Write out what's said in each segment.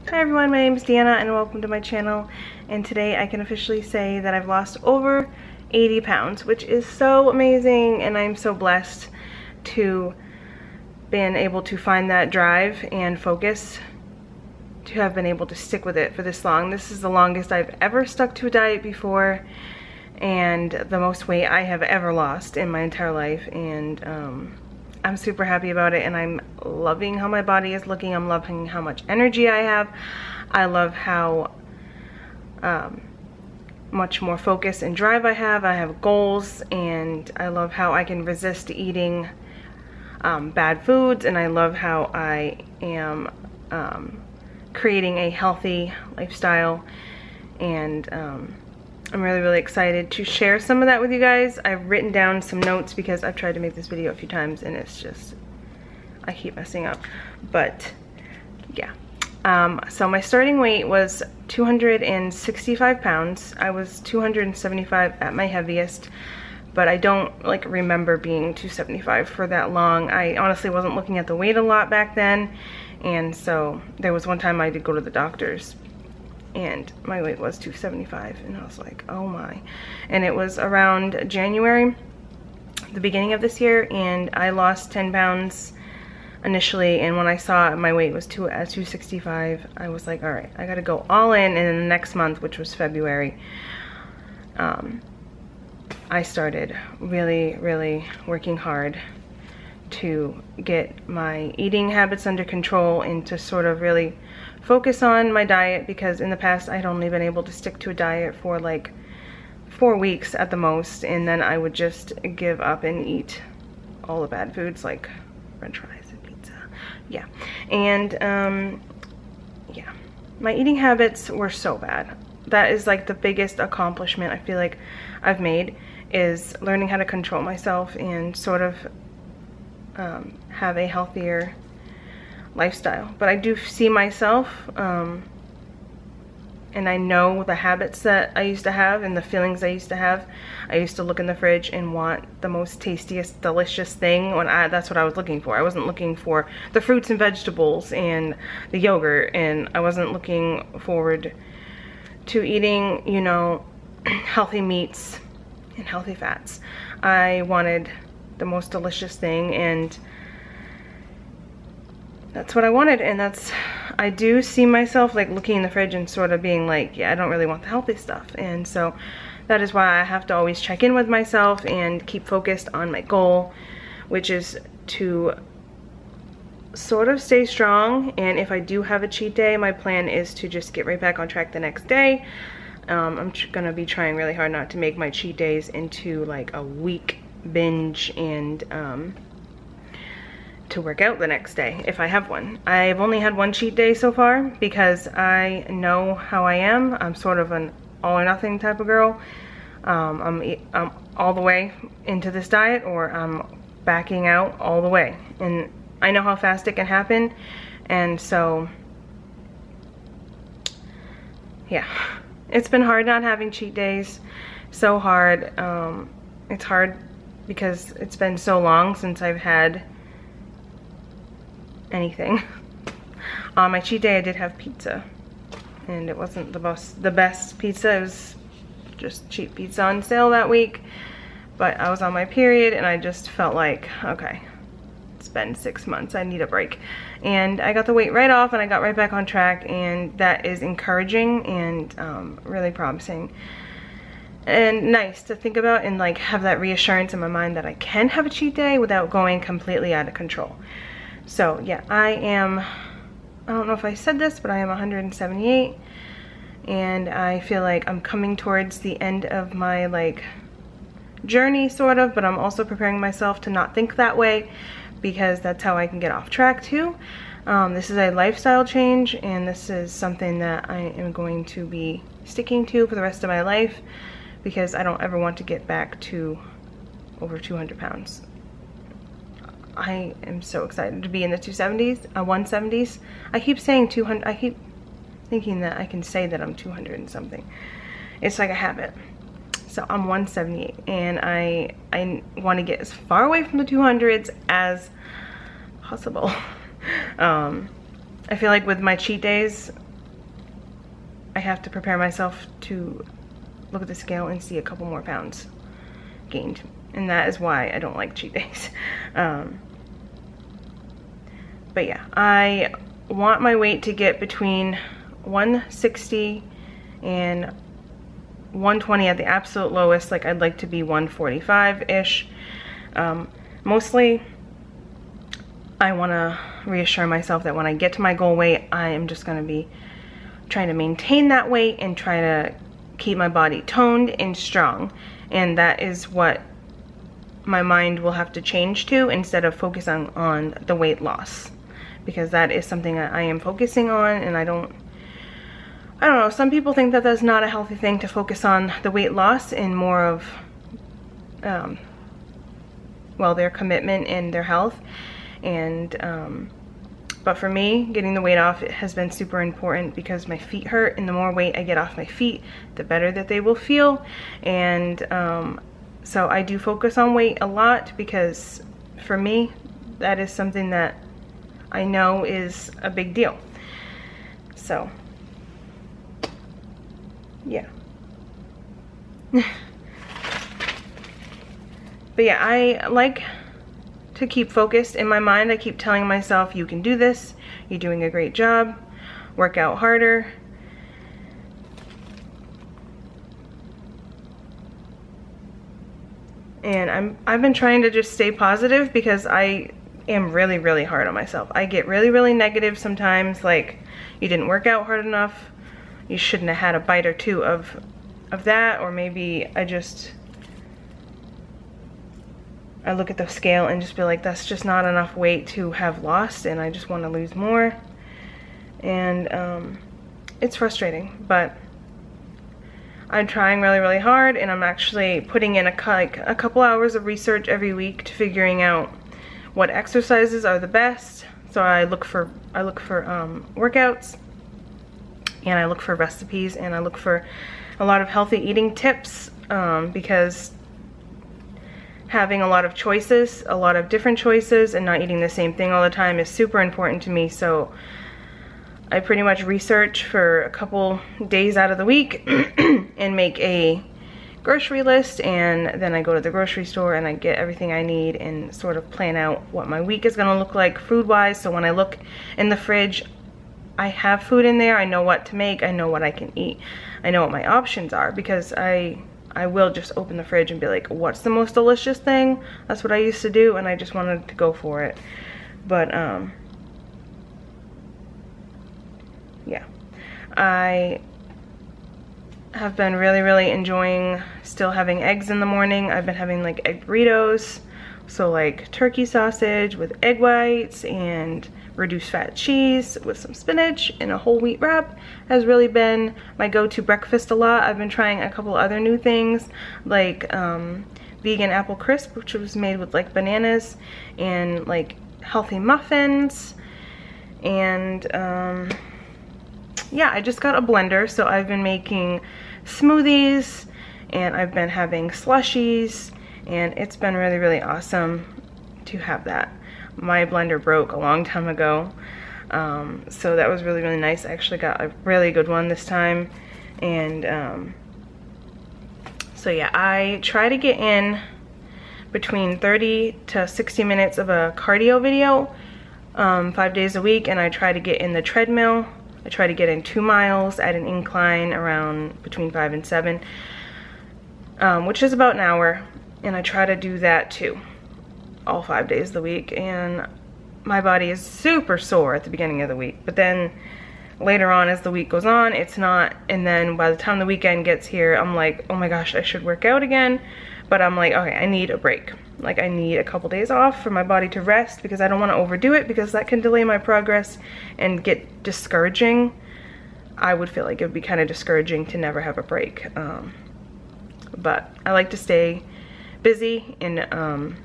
Hi everyone, my name is Deanna and welcome to my channel, and today I can officially say that I've lost over 80 pounds, which is so amazing, and I'm so blessed to been able to find that drive and focus to have been able to stick with it for this long. This is the longest I've ever stuck to a diet before and the most weight I have ever lost in my entire life, and I'm super happy about it, and I'm loving how my body is looking. I'm loving how much energy I have. I love how much more focus and drive I have. I have goals, and I love how I can resist eating bad foods, and I love how I am creating a healthy lifestyle, and I'm really excited to share some of that with you guys. I've written down some notes because I've tried to make this video a few times and it's just, I keep messing up. But yeah, so my starting weight was 265 pounds. I was 275 at my heaviest, but I don't like remember being 275 for that long. I honestly wasn't looking at the weight a lot back then, and so there was one time I did go to the doctor's and my weight was 275, and I was like, oh my. And it was around January, the beginning of this year, and I lost 10 pounds initially, and when I saw my weight was 265, I was like, all right, I gotta go all in. And then the next month, which was February, I started really working hard to get my eating habits under control and to sort of really focus on my diet, because in the past I'd only been able to stick to a diet for like 4 weeks at the most, and then I would just give up and eat all the bad foods like french fries and pizza. Yeah, and yeah, my eating habits were so bad. That is like the biggest accomplishment I feel like I've made, is learning how to control myself and sort of have a healthier lifestyle. But I do see myself, and I know the habits that I used to have and the feelings I used to have. I used to look in the fridge and want the most tastiest, delicious thing when that's what I was looking for. I wasn't looking for the fruits and vegetables and the yogurt, and I wasn't looking forward to eating, you know, healthy meats and healthy fats. I wanted the most delicious thing, and that's what I wanted. And that's, I do see myself like looking in the fridge and sort of being like, yeah, I don't really want the healthy stuff. And so that is why I have to always check in with myself and keep focused on my goal, which is to sort of stay strong. And if I do have a cheat day, my plan is to just get right back on track the next day. I'm gonna be trying really hard not to make my cheat days into like a week binge, and to work out the next day if I have one. I've only had one cheat day so far because I know how I am. I'm sort of an all or nothing type of girl. I'm all the way into this diet, or I'm backing out all the way, and I know how fast it can happen. And so yeah, it's been hard not having cheat days. So hard. It's hard because it's been so long since I've had anything. On my cheat day I did have pizza, and it wasn't the best pizza. It was just cheap pizza on sale that week, but I was on my period and I just felt like, okay, it's been 6 months, I need a break. And I got the weight right off and I got right back on track, and that is encouraging and really promising and nice to think about, and like have that reassurance in my mind that I can have a cheat day without going completely out of control. So yeah, I don't know if I said this, but I am 178, and I feel like I'm coming towards the end of my like journey sort of, but I'm also preparing myself to not think that way, because that's how I can get off track too. This is a lifestyle change, and this is something that I am going to be sticking to for the rest of my life, because I don't ever want to get back to over 200 pounds. I am so excited to be in the 270s, 170s. I keep saying 200, I keep thinking that I can say that I'm 200 and something. It's like a habit. So I'm 178, and I want to get as far away from the 200s as possible. I feel like with my cheat days, I have to prepare myself to look at the scale and see a couple more pounds gained. And that is why I don't like cheat days. But yeah, I want my weight to get between 160 and 120 at the absolute lowest. Like, I'd like to be 145-ish. Mostly, I want to reassure myself that when I get to my goal weight, I am just going to be trying to maintain that weight and try to keep my body toned and strong. And that is what my mind will have to change to, instead of focusing on the weight loss, because that is something that I am focusing on. And I don't know, some people think that that's not a healthy thing, to focus on the weight loss and more of well, their commitment and their health. And but for me, getting the weight off, it has been super important, because my feet hurt, and the more weight I get off my feet, the better that they will feel. And so I do focus on weight a lot, because for me, that is something that I know is a big deal. So yeah. But yeah, I like to keep focused in my mind. I keep telling myself, you can do this, you're doing a great job, work out harder. And I've been trying to just stay positive, because I am really, really hard on myself. I get really, really negative sometimes, like, you didn't work out hard enough, you shouldn't have had a bite or two of that, or maybe I look at the scale and just be like, that's just not enough weight to have lost, and I just want to lose more. And it's frustrating, but I'm trying really, really hard, and I'm actually putting in a couple hours of research every week to figuring out what exercises are the best. So I look for workouts, and I look for recipes, and I look for a lot of healthy eating tips, because having a lot of choices, a lot of different choices, and not eating the same thing all the time is super important to me. So I pretty much research for a couple days out of the week and make a grocery list, and then I go to the grocery store and I get everything I need and sort of plan out what my week is going to look like food-wise. So when I look in the fridge, I have food in there, I know what to make, I know what I can eat, I know what my options are, because I will just open the fridge and be like, what's the most delicious thing? That's what I used to do, and I just wanted to go for it. But yeah, I have been really, really enjoying still having eggs in the morning. I've been having like egg burritos, so like turkey sausage with egg whites and reduced fat cheese with some spinach and a whole wheat wrap has really been my go-to breakfast a lot. I've been trying a couple other new things, like vegan apple crisp, which was made with like bananas, and like healthy muffins. And yeah, I just got a blender, so I've been making smoothies, and I've been having slushies, and it's been really, really awesome to have that. My blender broke a long time ago, so that was really, really nice. I actually got a really good one this time. And so yeah, I try to get in between 30 to 60 minutes of a cardio video 5 days a week, and I try to get in the treadmill. I try to get in 2 miles at an incline around between 5 and 7, which is about an hour, and I try to do that too all 5 days of the week. And my body is super sore at the beginning of the week, but then later on as the week goes on, it's not. And then by the time the weekend gets here, I'm like, oh my gosh, I should work out again. But I'm like, okay, I need a break. Like, I need a couple days off for my body to rest, because I don't want to overdo it, because that can delay my progress and get discouraging. I would feel like it would be kind of discouraging to never have a break. But I like to stay busy, and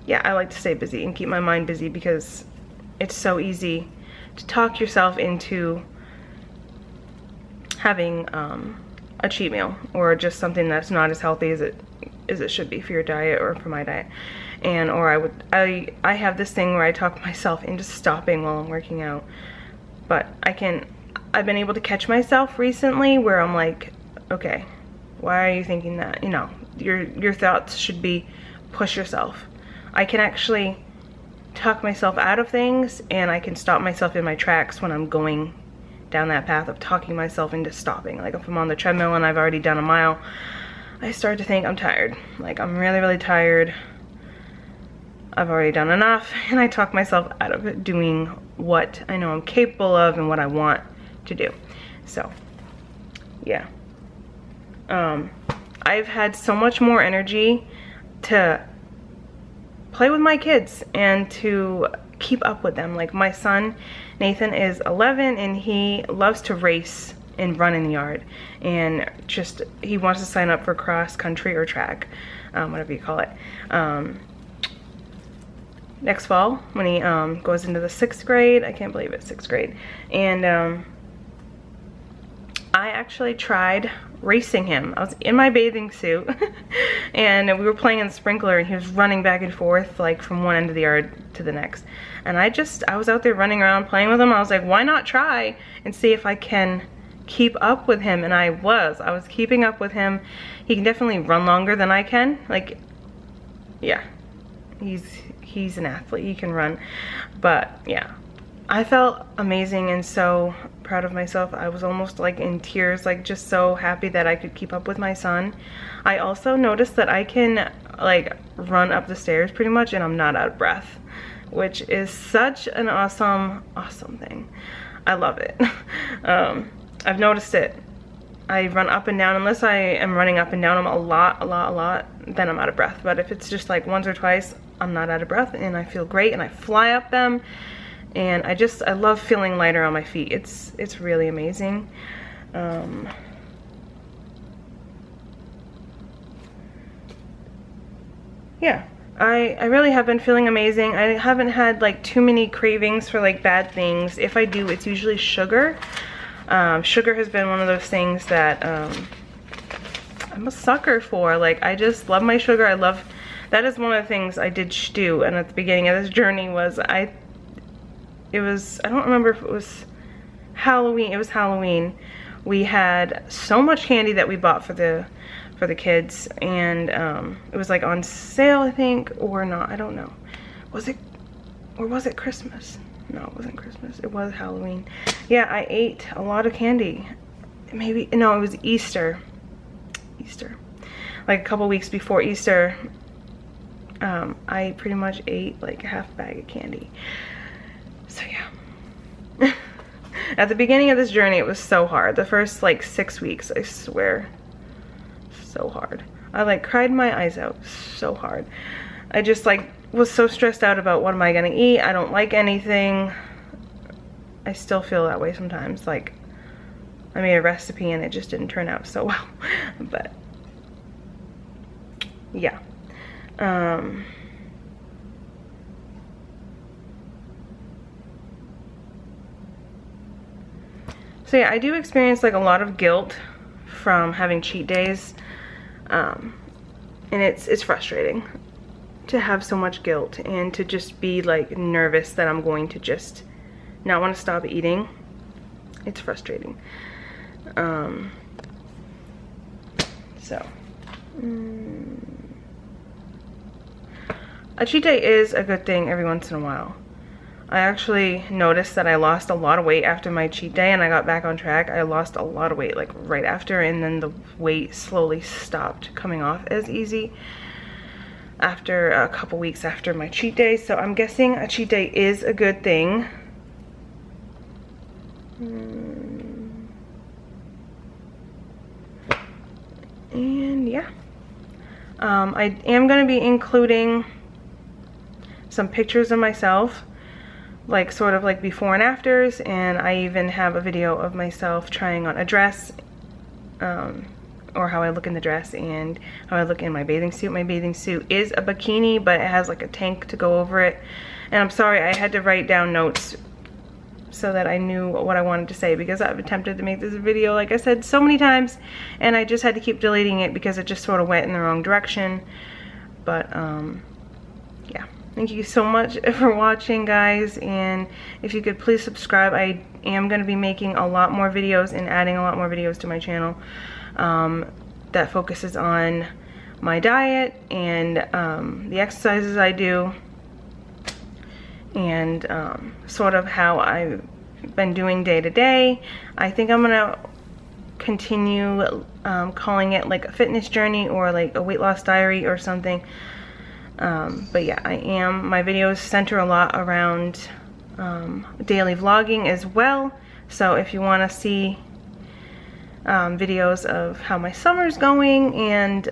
yeah, I like to stay busy and keep my mind busy, because it's so easy to talk yourself into having a cheat meal, or just something that's not as healthy as it should be for your diet or for my diet. And or I have this thing where I talk myself into stopping while I'm working out, but I've been able to catch myself recently where I'm like, okay, why are you thinking that? You know, your thoughts should be push yourself. I can actually talk myself out of things, and I can stop myself in my tracks when I'm going down that path of talking myself into stopping. Like if I'm on the treadmill and I've already done a mile, I start to think I'm tired. Like I'm really, really tired. I've already done enough, and I talk myself out of it doing what I know I'm capable of and what I want to do. So yeah, I've had so much more energy to play with my kids and to keep up with them. Like my son Nathan is 11 and he loves to race and run in the yard, and just he wants to sign up for cross country or track, whatever you call it, next fall when he goes into the 6th grade. I can't believe it's 6th grade. And I actually tried racing him. I was in my bathing suit and we were playing in the sprinkler, and he was running back and forth like from one end of the yard to the next. And I was out there running around playing with him. I was like, why not try and see if I can keep up with him? And I was keeping up with him. He can definitely run longer than I can. Like, yeah, he's an athlete, he can run. But yeah, I felt amazing and so proud of myself. I was almost like in tears, like just so happy that I could keep up with my son. I also noticed that I can like run up the stairs pretty much and I'm not out of breath, which is such an awesome thing. I love it. I've noticed it. I run up and down, unless I am running up and down them a lot, then I'm out of breath. But if it's just like once or twice, I'm not out of breath and I feel great and I fly up them. And I love feeling lighter on my feet. It's really amazing. Yeah, I really have been feeling amazing. I haven't had like too many cravings for like bad things. If I do, it's usually sugar. Sugar has been one of those things that I'm a sucker for. Like I just love my sugar. That is one of the things I did do. And at the beginning of this journey was I don't remember if it was Halloween. It was Halloween. We had so much candy that we bought for the kids, and it was like on sale, I think, or not. I don't know. Was it Christmas? No, it wasn't Christmas. It was Halloween. Yeah, I ate a lot of candy. Maybe, no, it was Easter. Like a couple weeks before Easter, I pretty much ate like a half bag of candy. So yeah. At the beginning of this journey, it was so hard. The first like 6 weeks, I swear, so hard. I like cried my eyes out so hard. I just like was so stressed out about what am I gonna eat. I don't like anything. I still feel that way sometimes. Like I made a recipe and it just didn't turn out so well. But yeah. So yeah, I do experience like a lot of guilt from having cheat days, and it's frustrating to have so much guilt and to just be like nervous that I'm going to just not want to stop eating. It's frustrating. A cheat day is a good thing every once in a while. I actually noticed that I lost a lot of weight after my cheat day and I got back on track. I lost a lot of weight like right after, and then the weight slowly stopped coming off as easy after a couple weeks after my cheat day. So I'm guessing a cheat day is a good thing. And yeah, I am going to be including some pictures of myself, like sort of like before and afters, and I even have a video of myself trying on a dress, or how I look in the dress and how I look in my bathing suit. My bathing suit is a bikini, but it has like a tank to go over it. And I'm sorry, I had to write down notes so that I knew what I wanted to say, because I've attempted to make this video, like I said, so many times, and I just had to keep deleting it because it just sort of went in the wrong direction. But yeah, thank you so much for watching, guys, and if you could please subscribe. I am going to be making a lot more videos and adding a lot more videos to my channel that focuses on my diet and the exercises I do, and sort of how I've been doing day to day. I think I'm gonna continue calling it like a fitness journey or like a weight loss diary or something. But yeah, my videos center a lot around daily vlogging as well. So if you want to see videos of how my summer's going, and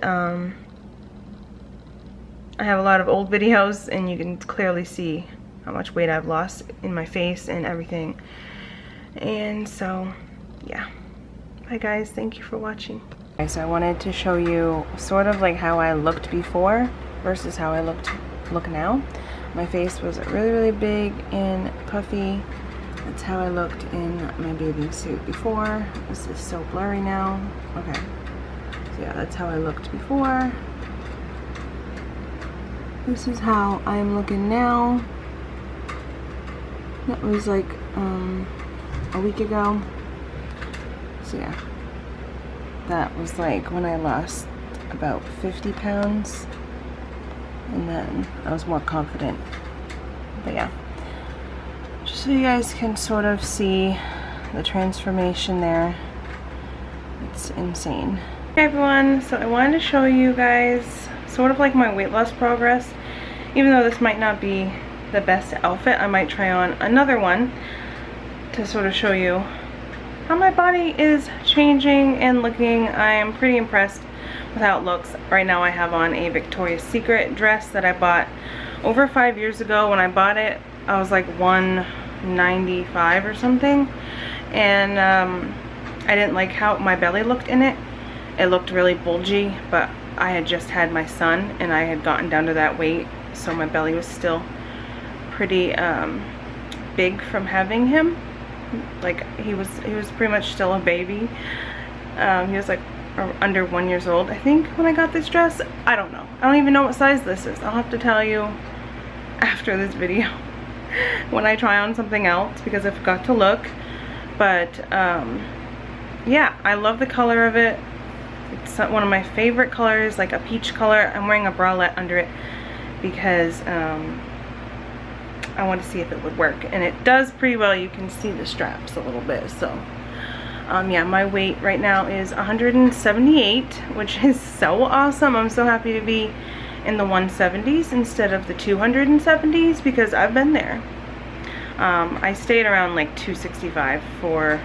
I have a lot of old videos and you can clearly see how much weight I've lost in my face and everything. And so yeah, bye guys, thank you for watching. Okay, so I wanted to show you sort of like how I looked before versus how I look now. My face was really big and puffy. That's how I looked in my bathing suit before. This is so blurry now. Okay, so yeah, that's how I looked before. This is how I'm looking now. That was like a week ago. So yeah, that was like when I lost about 50 pounds, and then I was more confident. But yeah, just so you guys can sort of see the transformation there. It's insane. Hey everyone, so I wanted to show you guys sort of like my weight loss progress. Even though this might not be the best outfit, I might try on another one to sort of show you how my body is changing and looking. I am pretty impressed with how it looks. Right now I have on a Victoria's Secret dress that I bought over 5 years ago. When I bought it, I was like 195 or something, and I didn't like how my belly looked in it. It looked really bulgy, but I had just had my son and I had gotten down to that weight, so my belly was still pretty big from having him. Like he was pretty much still a baby. He was like under 1 year old, I think, when I got this dress. I don't know. I don't even know what size this is. I'll have to tell you after this video when I try on something else, because I forgot to look. But yeah, I love the color of it. It's one of my favorite colors, like a peach color. I'm wearing a bralette under it because I want to see if it would work, and it does pretty well. You can see the straps a little bit. So yeah, my weight right now is 178, which is so awesome. I'm so happy to be in the 170s instead of the 270s, because I've been there. I stayed around like 265 for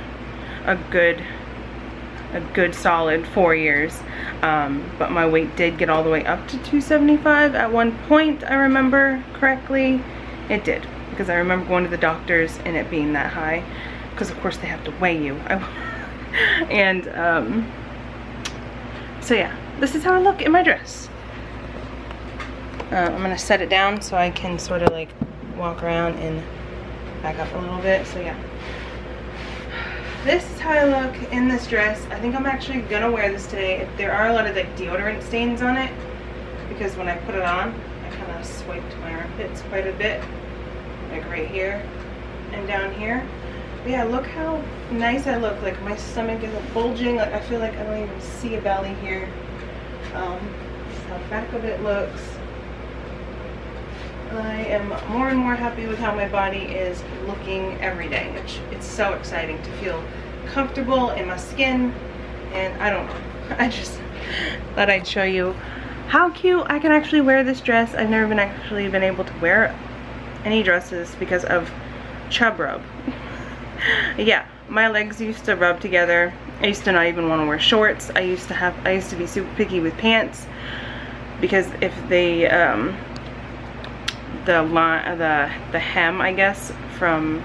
a good solid 4 years, but my weight did get all the way up to 275 at one point, I remember correctly. It did, because I remember going to the doctors and it being that high, because of course they have to weigh you. And so yeah, this is how I look in my dress. I'm gonna set it down so I can sort of like walk around and back up a little bit. So yeah, this is how I look in this dress. I think I'm actually gonna wear this today. There are a lot of like deodorant stains on it, because when I put it on, I kind of swiped my armpits quite a bit, like right here and down here. But yeah, look how nice I look. Like my stomach isn't bulging. Like I feel like I don't even see a belly here. This is how the back of it looks. I am more and more happy with how my body is looking every day. It's so exciting to feel comfortable in my skin, and I don't know. I just thought I'd show you how cute I can actually wear this dress. I've never been able to wear any dresses because of chub rub. Yeah, my legs used to rub together. I used to not even want to wear shorts. I used to be super picky with pants, because if they the hem, I guess, from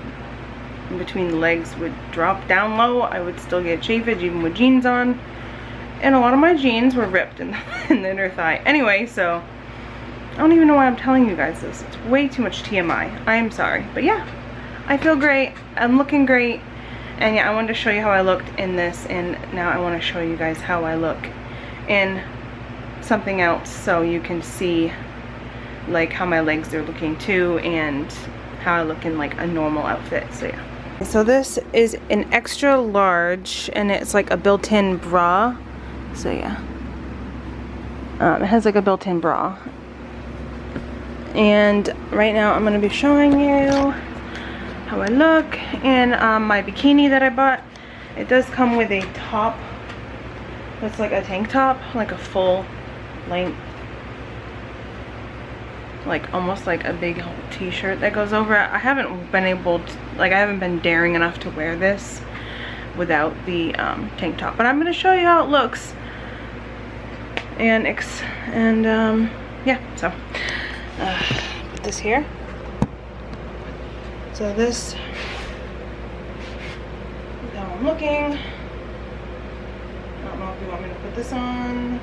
between the legs would drop down low, I would still get chafage even with jeans on, and a lot of my jeans were ripped in the inner thigh. Anyway, so I don't even know why I'm telling you guys this. It's way too much TMI. I am sorry, but yeah, I feel great. I'm looking great, and yeah, I wanted to show you how I looked in this, and now I want to show you guys how I look in something else, so you can see like how my legs are looking too, and how I look in like a normal outfit. So yeah. So this is an extra large, and it's like a built-in bra. So yeah, it has like a built-in bra. And right now I'm going to be showing you how I look in my bikini that I bought. It does come with a top that's like a tank top, like a full length, like almost like a big t-shirt that goes over it. I haven't been able to, like, I haven't been daring enough to wear this without the tank top, but I'm going to show you how it looks. And yeah, so put this here. So this is how I'm looking. I don't know if you want me to put this on.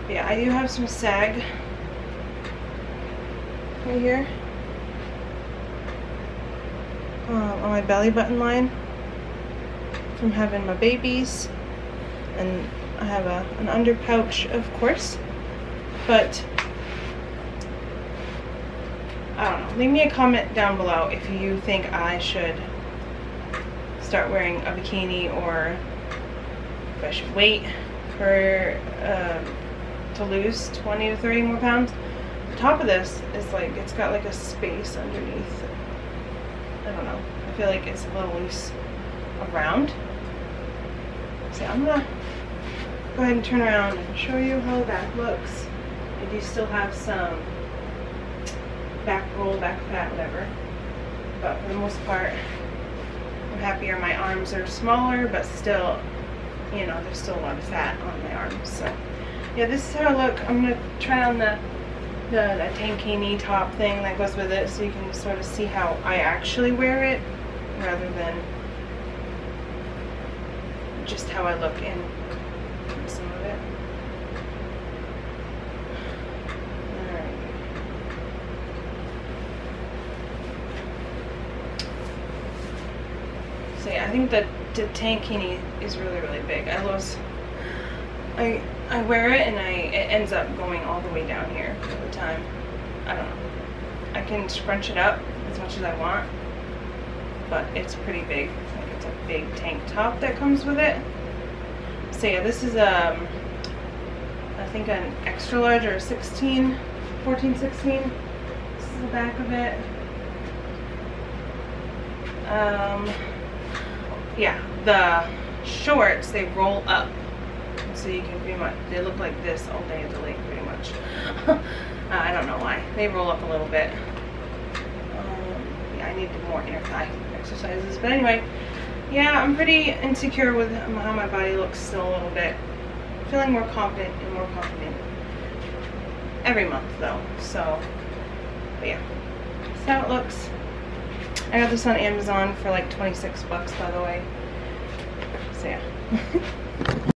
But yeah, I do have some sag right here on my belly button line from having my babies, and I have an under pouch, of course. But I don't know, leave me a comment down below if you think I should start wearing a bikini, or if I should wait for to lose 20 to 30 more pounds. The top of this is like, it's got like a space underneath. I don't know, I feel like it's a little loose around. So I'm gonna go ahead and turn around and show you how the back looks. I do still have some back roll, back fat, whatever, but for the most part I'm happier. My arms are smaller, but still, you know, there's still a lot of fat on my arms. So yeah, this is how I look. I'm gonna try on the tankini top thing that goes with it, so you can sort of see how I actually wear it rather than just how I look in some of it. Alright. So yeah, I think that the tankini is really, really big. I wear it and it ends up going all the way down here all the time. I don't know. I can scrunch it up as much as I want, but it's pretty big. Like, it's a big tank top that comes with it. So yeah, this is I think an extra large, or a 16, 14, 16. This is the back of it. Yeah, the shorts, they roll up. So you can pretty much, they look like this all day at the lake, pretty much. I don't know why. They roll up a little bit. Yeah, I need more inner thigh exercises. But anyway, yeah, I'm pretty insecure with how my body looks still a little bit. Feeling more confident and more confident every month though. So, but yeah, that's how it looks. I got this on Amazon for like 26 bucks, by the way. So yeah.